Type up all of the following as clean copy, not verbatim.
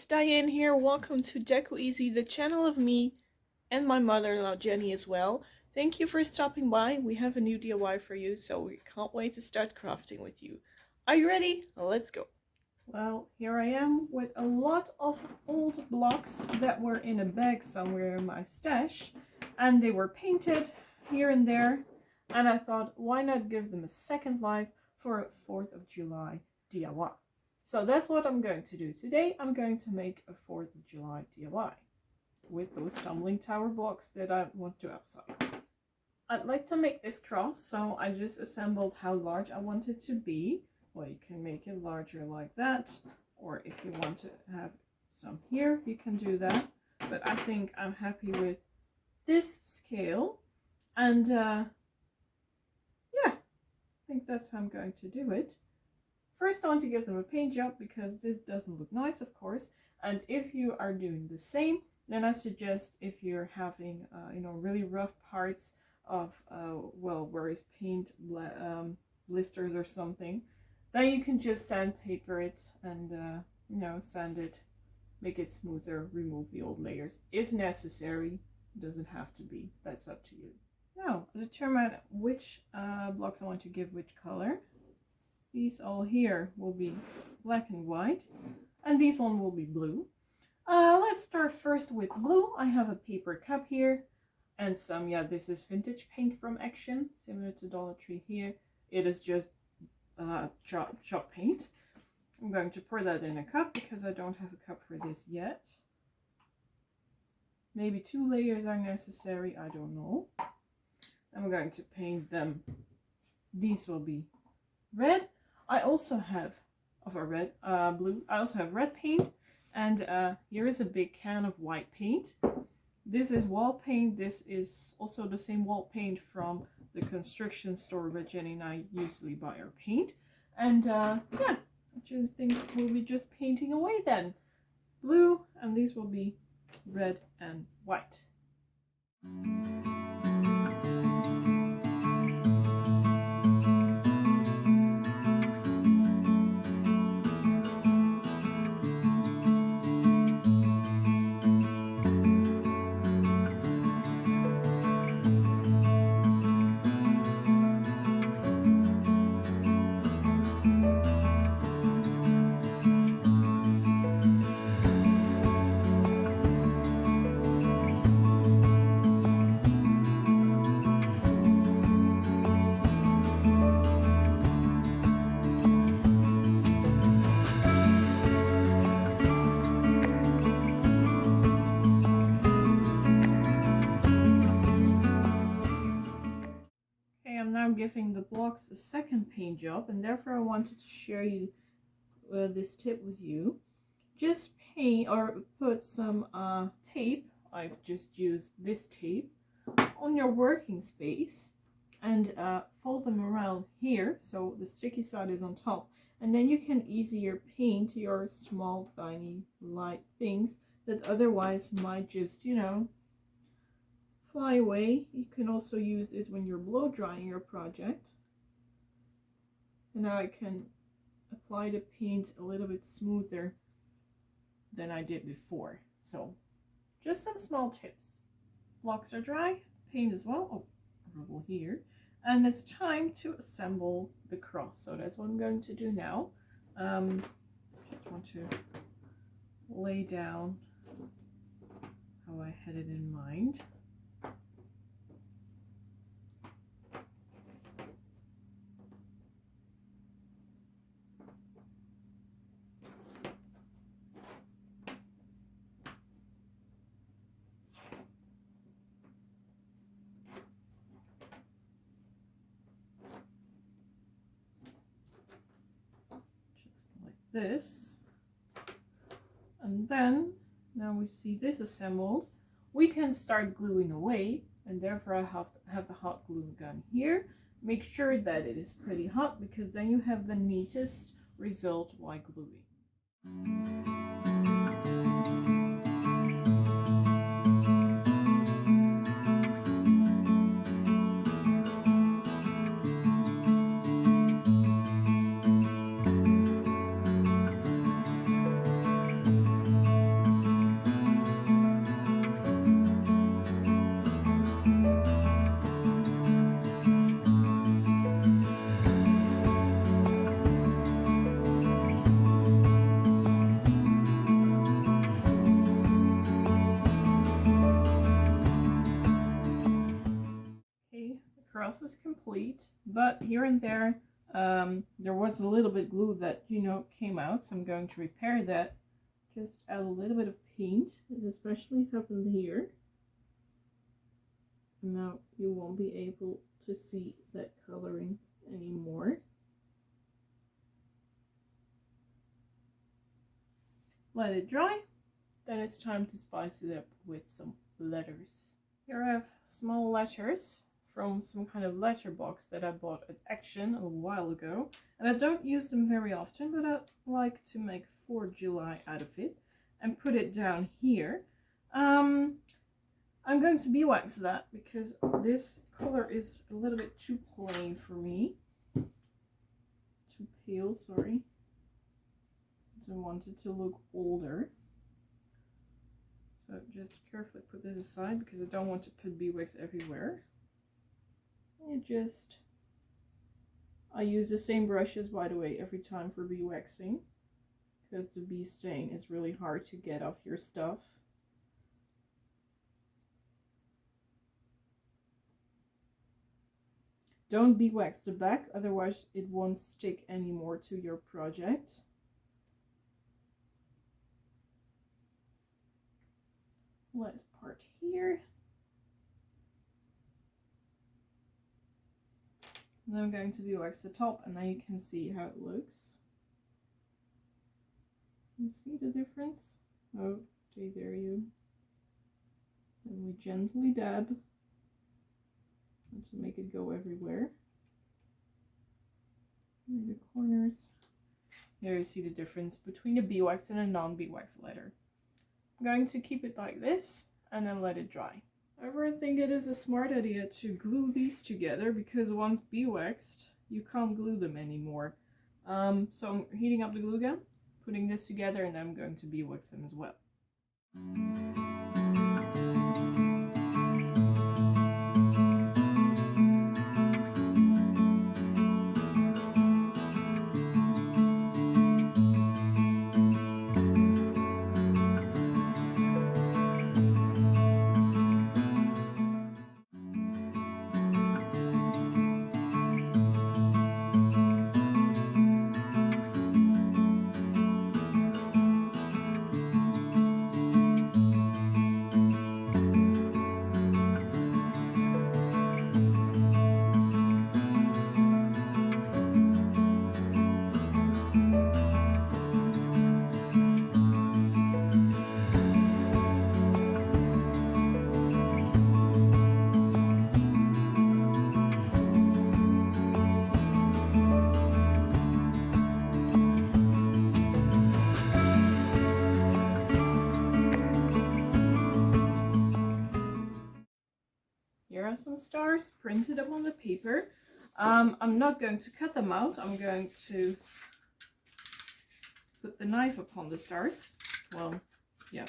it's Diane here. Welcome to Decoeasy, the channel of me and my mother-in-law Jenny as well. Thank you for stopping by. We have a new DIY for you, so we can't wait to start crafting with you. Are you ready? Let's go. Well, here I am with a lot of old blocks that were in a bag somewhere in my stash, and they were painted here and there, and I thought, why not give them a second life for a 4th of July DIY. So that's what I'm going to do today. I'm going to make a 4th of July DIY with those tumbling tower blocks that I want to upcycle. I'd like to make this cross, so I just assembled how large I want it to be. Well, you can make it larger like that, or if you want to have some here, you can do that. But I think I'm happy with this scale, and yeah, I think that's how I'm going to do it. First, I want to give them a paint job because this doesn't look nice, of course. And if you are doing the same, then I suggest if you're having, really rough parts of, where is paint blisters or something, then you can just sandpaper it and, sand it, make it smoother, remove the old layers if necessary. It doesn't have to be. That's up to you. Now, determine which blocks I want to give which color. These all here will be black and white, and these one will be blue. Let's start first with blue. I have a paper cup here, and some, this is vintage paint from Action, similar to Dollar Tree here. It is just chalk paint. I'm going to pour that in a cup because I don't have a cup for this yet. Maybe 2 layers are necessary, I don't know. I'm going to paint them. These will be red. I also have blue. I also have red paint, and here is a big can of white paint. This is wall paint. This is also the same wall paint from the construction store where Jenny and I usually buy our paint. And I just think we'll be just painting away then. Blue, and these will be red and white. Giving the blocks a second paint job, and therefore I wanted to share you this tip with you. Just paint or put some tape, I've just used this tape, on your working space, and fold them around here so the sticky side is on top, and then you can easier paint your small tiny light things that otherwise might just fly away. You can also use this when you're blow drying your project. And now I can apply the paint a little bit smoother than I did before. So just some small tips. Blocks are dry, paint as well. Oh, rubble here. And it's time to assemble the cross. So that's what I'm going to do now. Just want to lay down how I had it in mind. This, and then now we see this assembled, we can start gluing away, and therefore I have the hot glue gun here. Make sure that it is pretty hot because then you have the neatest result while gluing. is complete, but here and there there was a little bit glue that, you know, came out, so I'm going to repair that. Just add a little bit of paint. It especially happened here. Now you won't be able to see that coloring anymore. Let it dry. Then it's time to spice it up with some letters. Here I have small letters from some kind of letter box that I bought at Action a while ago. And I don't use them very often, but I like to make 4 July out of it and put it down here. I'm going to beeswax that because this color is a little bit too plain for me. Too pale, sorry. I want it to look older. So just carefully put this aside because I don't want to put beeswax everywhere. I use the same brushes, by the way, every time for beeswaxing, because the bee stain is really hard to get off your stuff. Don't beeswax the back, otherwise it won't stick anymore to your project. Last part here. And then I'm going to beeswax the top, and now you can see how it looks. You see the difference? Oh, stay there, you. And we gently dab to make it go everywhere. And the corners. Here you see the difference between a beeswax and a non-beeswax letter. I'm going to keep it like this and then let it dry. However, I think it is a smart idea to glue these together because once beeswaxed, you can't glue them anymore. So I'm heating up the glue gun, putting this together, and then I'm going to beeswax them as well. Here are some stars printed up on the paper. I'm not going to cut them out. I'm going to put the knife upon the stars. Well, yeah,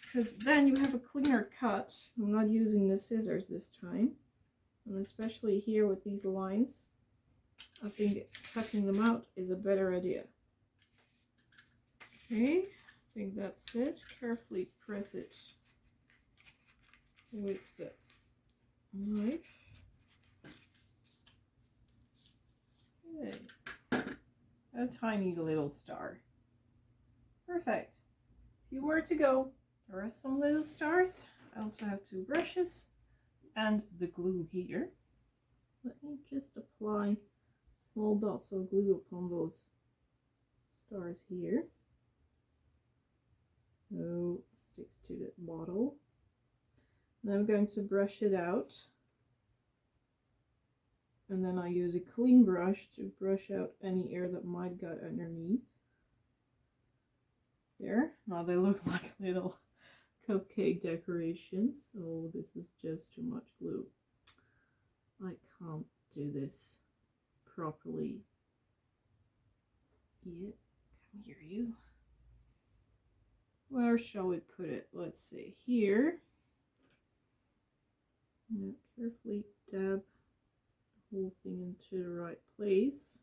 because then you have a cleaner cut. I'm not using the scissors this time. And especially here with these lines, I think cutting them out is a better idea. Okay, I think that's it. Carefully press it with the knife. Okay. A tiny little star. Perfect. Few more to go. There are some little stars. I also have 2 brushes and the glue here. Let me just apply small dots of glue upon those stars here. No, it sticks to the bottle. Then I'm going to brush it out. And then I use a clean brush to brush out any air that might get underneath. There. Now they look like little cupcake decorations. Oh, this is just too much glue. I can't do this properly. Yeah, come here, you. Where shall we put it? Let's see, here. Now carefully dab the whole thing into the right place.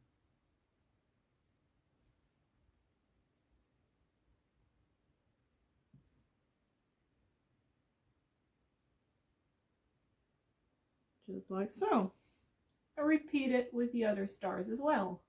Just like so. repeat it with the other stars as well.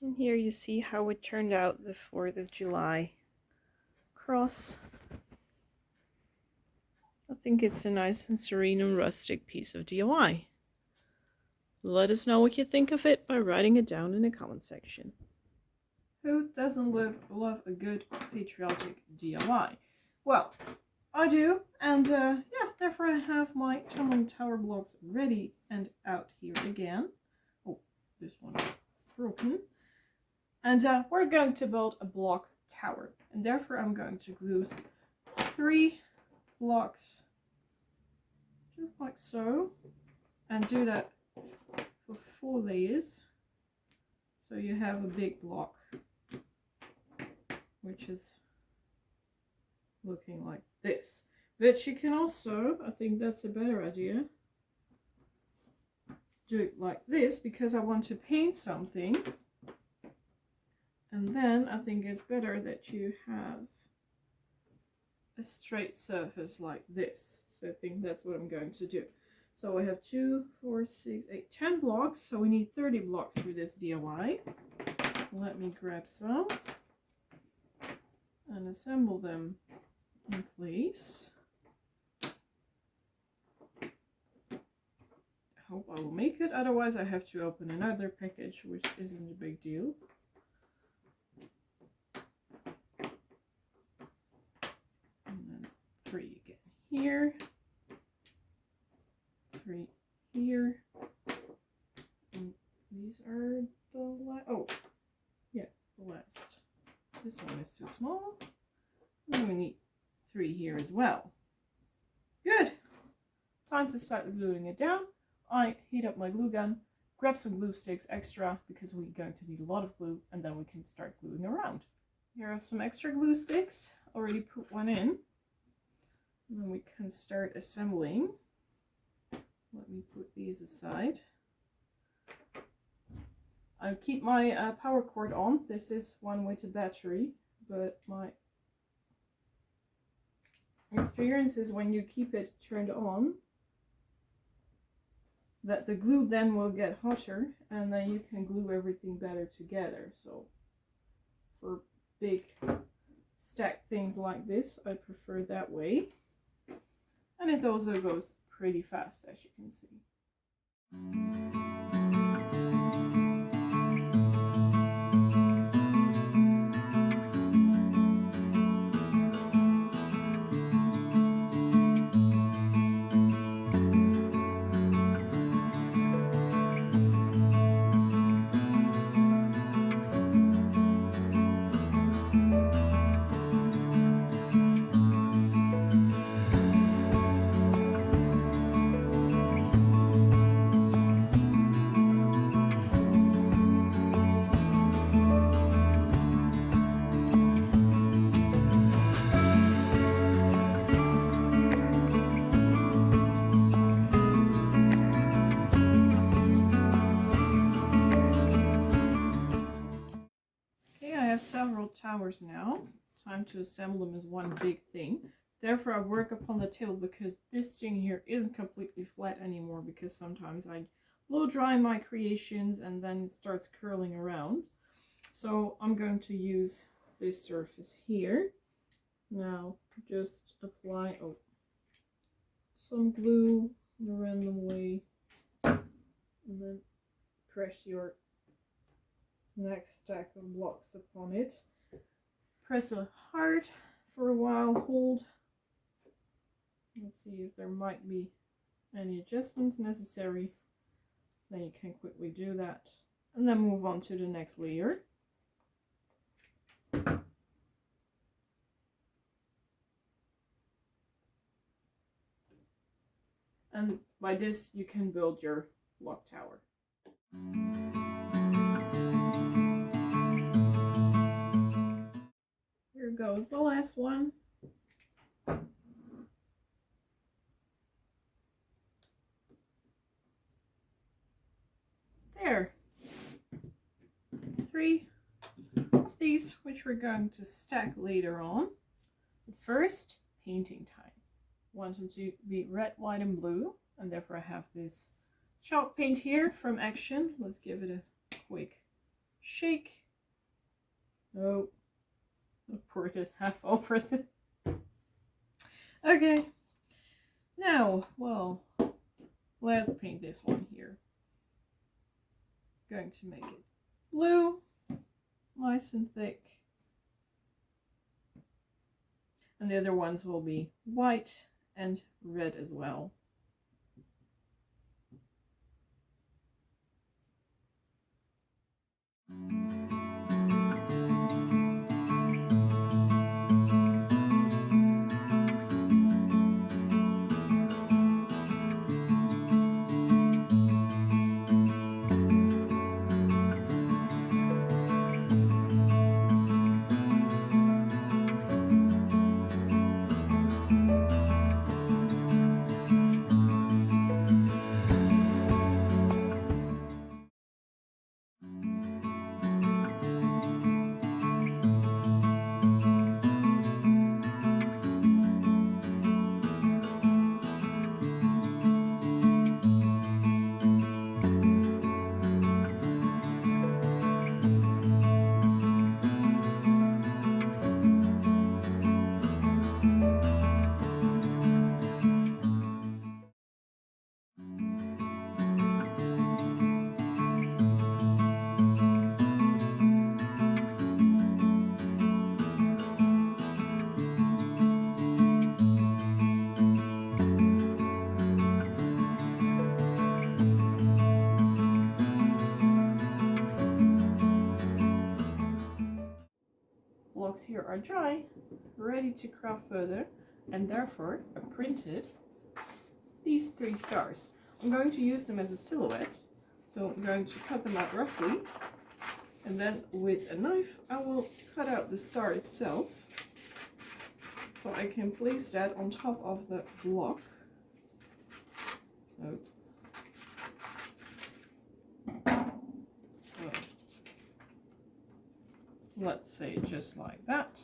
And here you see how it turned out, the 4th of July cross. I think it's a nice and serene and rustic piece of DIY. Let us know what you think of it by writing it down in the comment section. Who doesn't love a good patriotic DIY? Well, I do, and yeah, therefore I have my Tumbling Tower Blocks ready and out here again. Oh, this one is broken. And we're going to build a block tower, and therefore I'm going to glue 3 blocks just like so, and do that for 4 layers, so you have a big block which is looking like this. But you can also, I think that's a better idea, do it like this, because I want to paint something. And then I think it's better that you have a straight surface like this. So I think that's what I'm going to do. So we have 2, 4, 6, 8, 10 blocks. So we need 30 blocks for this DIY. Let me grab some and assemble them in place. I hope I will make it. Otherwise I have to open another package, which isn't a big deal. And then 3 again here. 3 here. And these are the last. Oh, yeah, the last. This one is too small. And we need 3 here as well. Good. Time to start gluing it down. I heat up my glue gun, grab some glue sticks extra because we're going to need a lot of glue, and then we can start gluing around. Here are some extra glue sticks. Already put one in. And then we can start assembling. Let me put these aside. I keep my power cord on. This is one with a battery, but my experience is when you keep it turned on, that the glue then will get hotter, and then you can glue everything better together. So for big stacked things like this, I prefer that way. And it also goes pretty fast, as you can see. Several towers now. Time to assemble them as one big thing. Therefore I work upon the table, because this thing here isn't completely flat anymore, because sometimes I blow dry my creations and then it starts curling around. So I'm going to use this surface here. Now just apply some glue in a random way, and then press your next stack of blocks upon it. Press it hard for a while, hold. Let's see if there might be any adjustments necessary. Then you can quickly do that and then move on to the next layer. And by this you can build your block tower. Here goes the last one. There. 3 of these, which we're going to stack later on. But first, painting time. Want them to be red, white, and blue, and therefore I have this chalk paint here from Action. Let's give it a quick shake. Oh, I poured it half over the... Okay. Now, well, let's paint this one here. Going to make it blue, nice and thick. And the other ones will be white and red as well. Blocks here are dry, ready to craft further, and therefore I printed these 3 stars. I'm going to use them as a silhouette, so I'm going to cut them out roughly, and then with a knife I will cut out the star itself, so I can place that on top of the block. So, let's say just like that,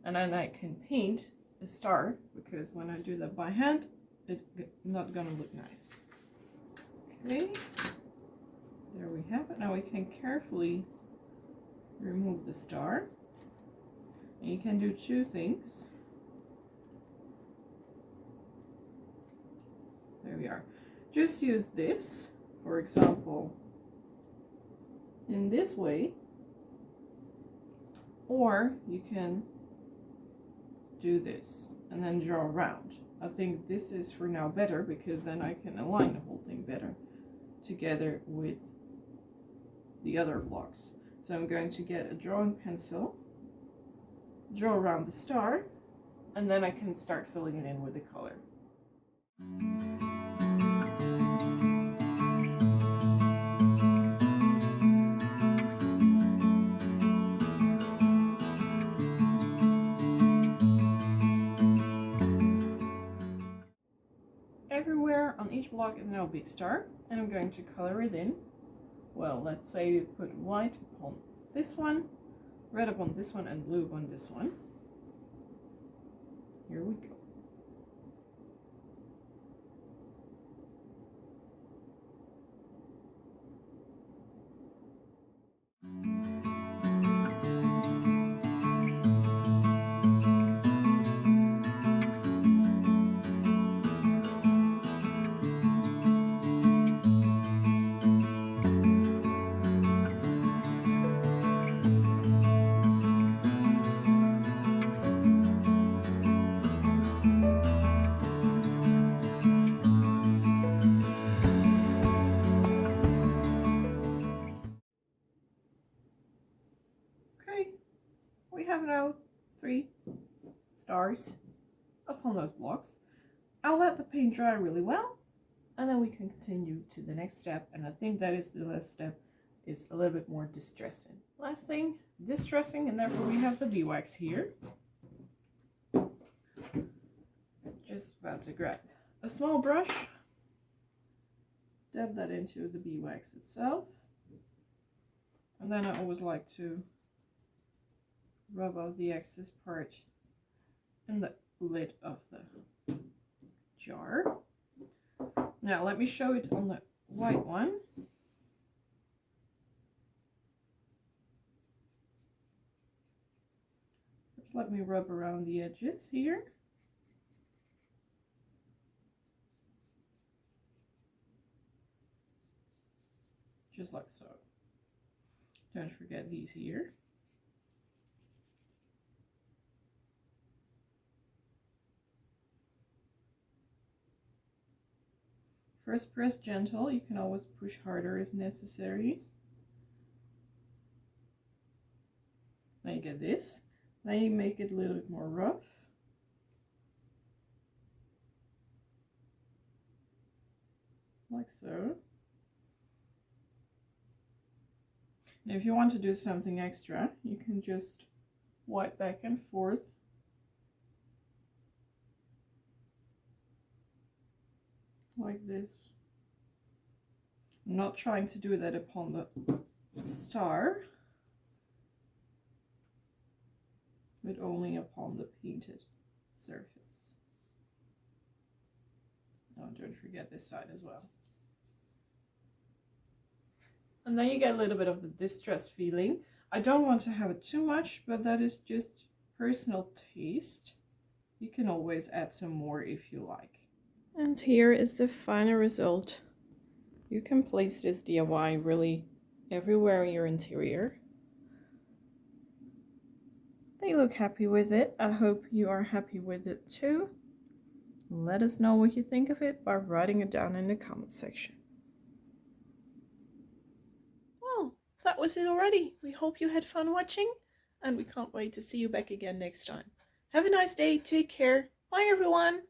and then I can paint a star, because when I do that by hand it's not gonna look nice. Okay, there we have it. Now we can carefully remove the star, and you can do 2 things. There we are. Just use this, for example, in this way, or you can do this and then draw around. I think this is for now better, because then I can align the whole thing better together with the other blocks. So I'm going to get a drawing pencil, draw around the star, and then I can start filling it in with the color. Everywhere on each block is now a big star, and I'm going to color it in. Well, let's say we put white upon this one, red upon this one, and blue upon this one. Here we go. don't know, 3 stars upon those blocks. I'll let the paint dry really well, and then we can continue to the next step, and I think that is the last step, is a little bit more distressing. Last thing, distressing, and therefore we have the beeswax here. Just about to grab a small brush, dab that into the beeswax itself, and then I always like to rub out the excess part in the lid of the jar. Now let me show it on the white one. Just let me rub around the edges here. Just like so. Don't forget these here. First press gentle, you can always push harder if necessary. Then you get this. Then you make it a little bit more rough. Like so. And if you want to do something extra, you can just wipe back and forth. Like this. I'm not trying to do that upon the star, but only upon the painted surface. Oh, don't forget this side as well. And then you get a little bit of the distress feeling. I don't want to have it too much, but that is just personal taste. You can always add some more if you like. And here is the final result. You can place this DIY really everywhere in your interior. They look happy with it. I hope you are happy with it too. Let us know what you think of it by writing it down in the comment section. Well, that was it already. We hope you had fun watching, and we can't wait to see you back again next time. Have a nice day. Take care. Bye everyone.